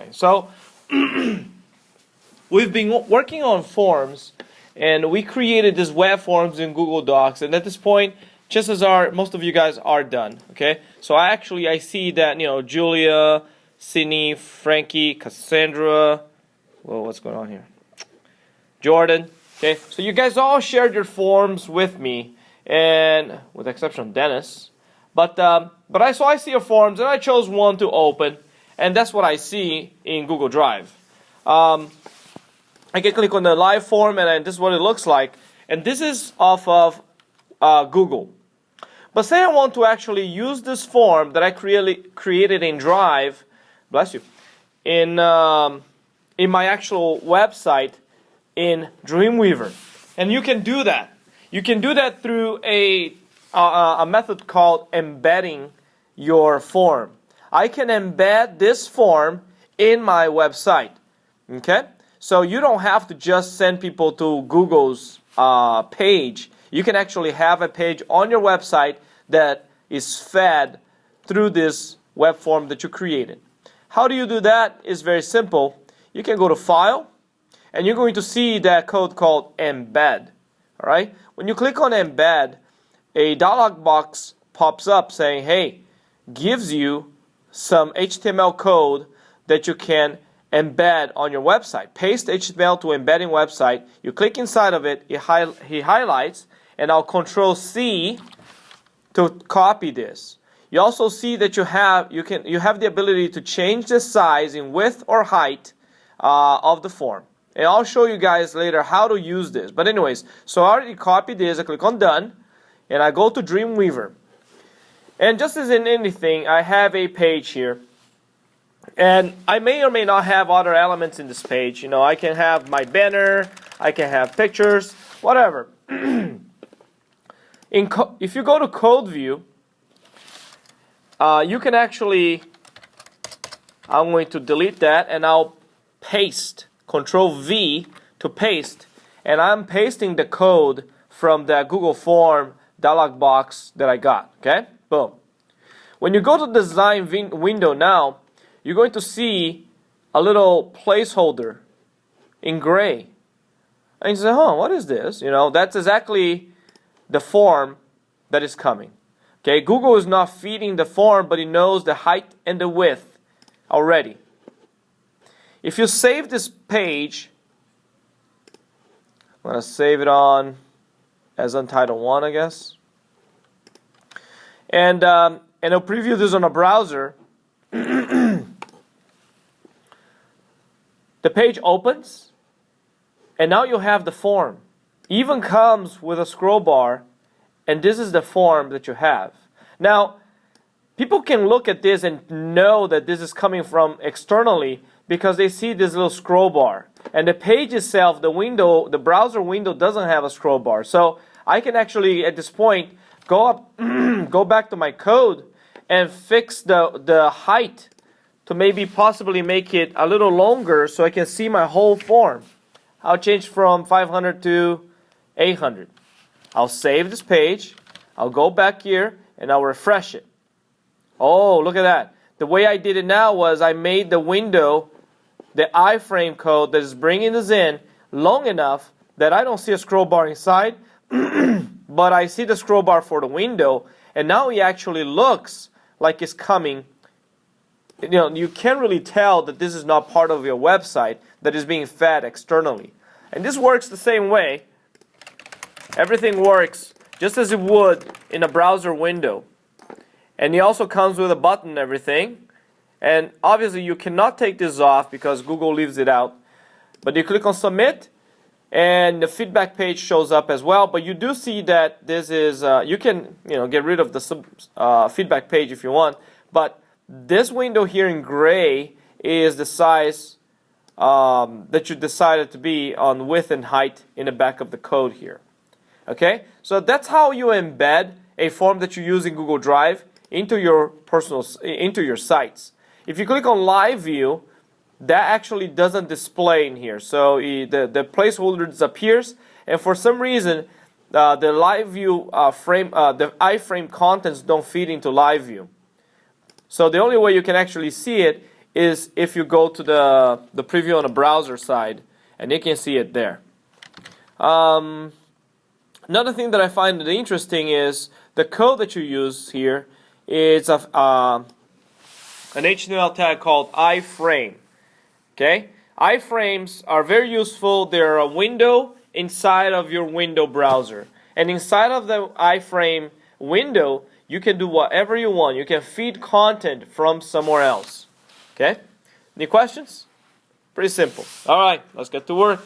fine. So we've been working on forms, and we created this web forms in Google Docs, and at this point, chances are most of you guys are done. Okay, so I see that Julia, Sydney, Frankie, Cassandra. Whoa, what's going on here? Jordan. Okay, so you guys all shared your forms with me, and with the exception of Dennis. But I see your forms, and I chose one to open, and that's what I see in Google Drive. I can click on the live form, and this is what it looks like. And this is off of Google. But say I want to actually use this form that I created in Drive, bless you, in my actual website in Dreamweaver. And you can do that. You can do that through a method called embedding your form. I can embed this form in my website. Okay? So you don't have to just send people to Google's page. You can actually have a page on your website that is fed through this web form that you created. How do you do that? It's very simple. You can go to File, and you're going to see that code called Embed. All right? When you click on Embed, a dialog box pops up saying, hey, gives you some HTML code that you can embed on your website. Paste HTML to embedding website. You click inside of it, he highlights, and I'll Control C to copy this. You also see that you have the ability to change the size in width or height of the form. And I'll show you guys later how to use this. But anyways, so I already copied this. I click on Done, and I go to Dreamweaver. And just as in anything, I have a page here. And I may or may not have other elements in this page. I can have my banner, I can have pictures, whatever. If you go to Code View, you can actually, I'm going to delete that, and I'll paste, Control V to paste, and I'm pasting the code from the Google Form dialog box that I got. Okay, boom. When you go to the design window now, you're going to see a little placeholder in gray. And you say, what is this? That's exactly the form that is coming. Okay, Google is not feeding the form, but it knows the height and the width already. If you save this page, I'm going to save it on as Untitled 1, I guess. And I'll preview this on a browser. The page opens, and now you have the form. Even comes with a scroll bar, and this is the form that you have. Now, people can look at this and know that this is coming from externally because they see this little scroll bar. And the page itself, the browser window doesn't have a scroll bar. So I can actually, at this point, go back to my code and fix the height to maybe possibly make it a little longer so I can see my whole form. I'll change from 500 to 800. I'll save this page. I'll go back here and I'll refresh it. Oh, look at that. The way I did it now was I made the window, the iframe code that is bringing this in, long enough that I don't see a scroll bar inside, but I see the scroll bar for the window, and now it actually looks like it's coming. You can't really tell that this is not part of your website that is being fed externally. And this works the same way. Everything works just as it would in a browser window. And it also comes with a button and everything. And obviously you cannot take this off because Google leaves it out. But you click on Submit, and the feedback page shows up as well. But you do see that this is, you can get rid of the feedback page if you want. But this window here in gray is the size that you decided to be on width and height in the back of the code here. Okay, so that's how you embed a form that you use in Google Drive into your sites. If you click on Live View, that actually doesn't display in here. So the placeholder disappears, and for some reason, the Live View the iframe contents don't feed into Live View. So the only way you can actually see it is if you go to the preview on the browser side, and you can see it there. Another thing that I find interesting is the code that you use here is an HTML tag called iframe. Okay, iframes are very useful. They're a window inside of your window browser, and inside of the iframe window, you can do whatever you want. You can feed content from somewhere else. Okay? Any questions? Pretty simple. All right, let's get to work.